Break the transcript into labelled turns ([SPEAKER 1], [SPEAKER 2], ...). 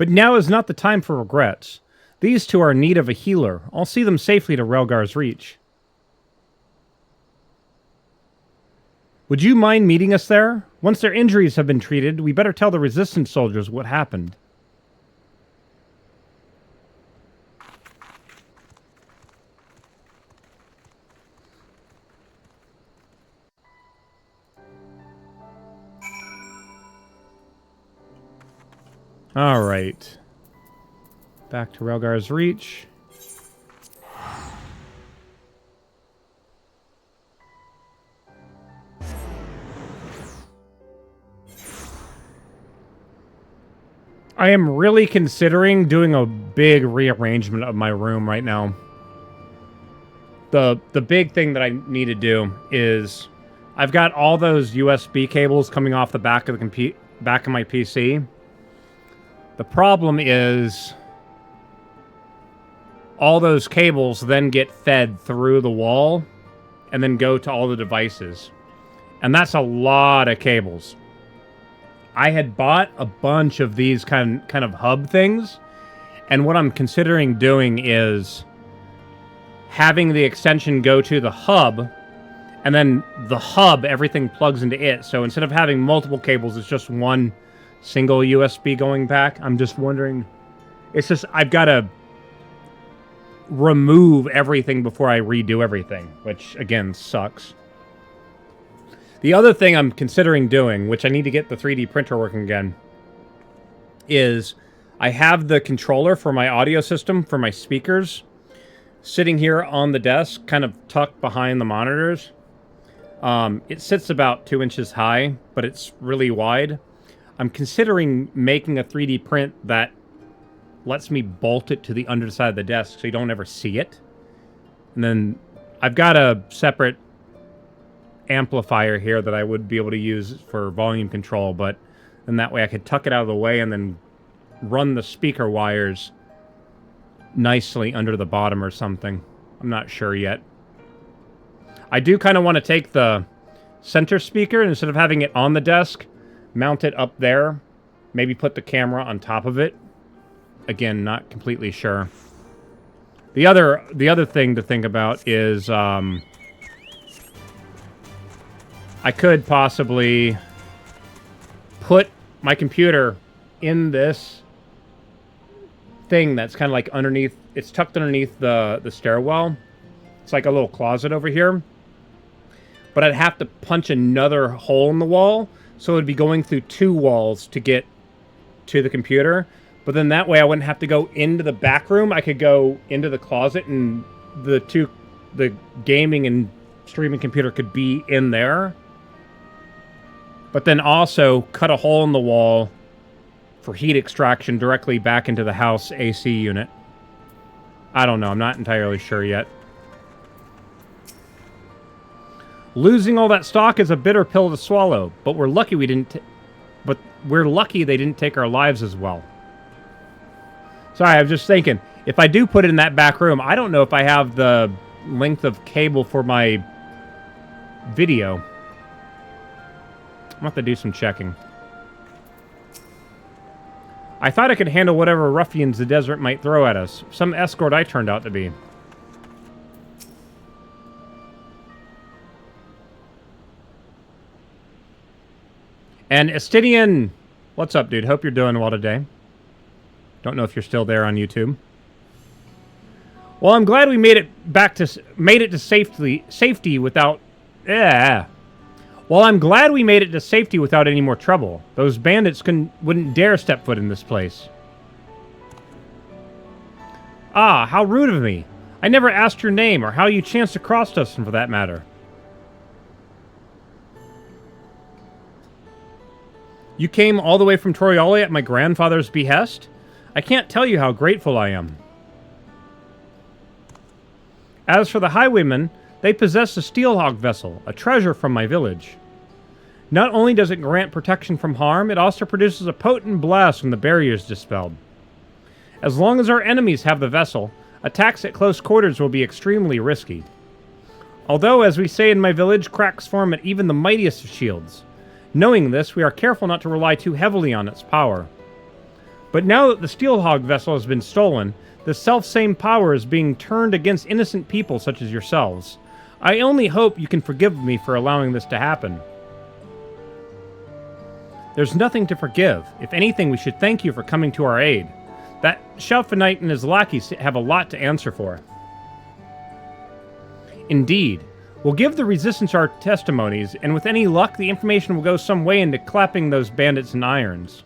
[SPEAKER 1] But now is not the time for regrets. These two are in need of a healer. I'll see them safely to Relgar's Reach. Would you mind meeting us there? Once their injuries have been treated, we better tell the resistance soldiers what happened. Alright. Back to Relgar's Reach. I am really considering doing a big rearrangement of my room right now. The big thing that I need to do is I've got all those USB cables coming off the back of the back of my PC. The problem is all those cables then get fed through the wall and then go to all the devices. And that's a lot of cables. I had bought a bunch of these kind of hub things, and what I'm considering doing is having the extension go to the hub, and then the hub, everything plugs into it. So instead of having multiple cables, it's just one single USB going back. I'm just wondering, it's just, I've got to remove everything before I redo everything, which again sucks. The other thing I'm considering doing, which I need to get the 3D printer working again, is I have the controller for my audio system, for my speakers, sitting here on the desk, kind of tucked behind the monitors. It sits about 2 inches high, but it's really wide. I'm considering making a 3D print that lets me bolt it to the underside of the desk so you don't ever see it. And then I've got a separate amplifier here that I would be able to use for volume control, but then that way I could tuck it out of the way and then run the speaker wires nicely under the bottom or something. I'm not sure yet. I do kind of want to take the center speaker, and instead of having it on the desk, mount it up there, maybe put the camera on top of it. Again, not completely sure. The other thing to think about is I could possibly put my computer in this thing that's kind of like underneath, it's tucked underneath the stairwell. It's like a little closet over here. But I'd have to punch another hole in the wall, so it would be going through 2 walls to get to the computer. But then that way I wouldn't have to go into the back room. I could go into the closet, and the gaming and streaming computer could be in there. But then also cut a hole in the wall for heat extraction directly back into the house AC unit. I don't know. I'm not entirely sure yet. Losing all that stock is a bitter pill to swallow, but we're lucky we didn't. But we're lucky they didn't take our lives as well. Sorry, I was just thinking, if I do put it in that back room, I don't know if I have the length of cable for my video. I'm going to have to do some checking. I thought I could handle whatever ruffians the desert might throw at us. Some escort I turned out to be. And Estidian, what's up, dude? Hope you're doing well today. Don't know if you're still there on YouTube. Well, I'm glad we made it to safety without. Yeah. Well, I'm glad we made it to safety without any more trouble. Those bandits wouldn't dare step foot in this place. Ah, how rude of me. I never asked your name or how you chanced across us, for that matter. You came all the way from Toriale at my grandfather's behest? I can't tell you how grateful I am. As for the highwaymen, they possess a steelhawk vessel, a treasure from my village. Not only does it grant protection from harm, it also produces a potent blast when the barrier is dispelled. As long as our enemies have the vessel, attacks at close quarters will be extremely risky. Although, as we say in my village, cracks form at even the mightiest of shields. Knowing this, we are careful not to rely too heavily on its power. But now that the Steelhog vessel has been stolen, the self-same power is being turned against innocent people such as yourselves. I only hope you can forgive me for allowing this to happen. There's nothing to forgive. If anything, we should thank you for coming to our aid. That Shelfinite and his lackeys have a lot to answer for. Indeed. We'll give the Resistance our testimonies, and with any luck, the information will go some way into clapping those bandits in irons.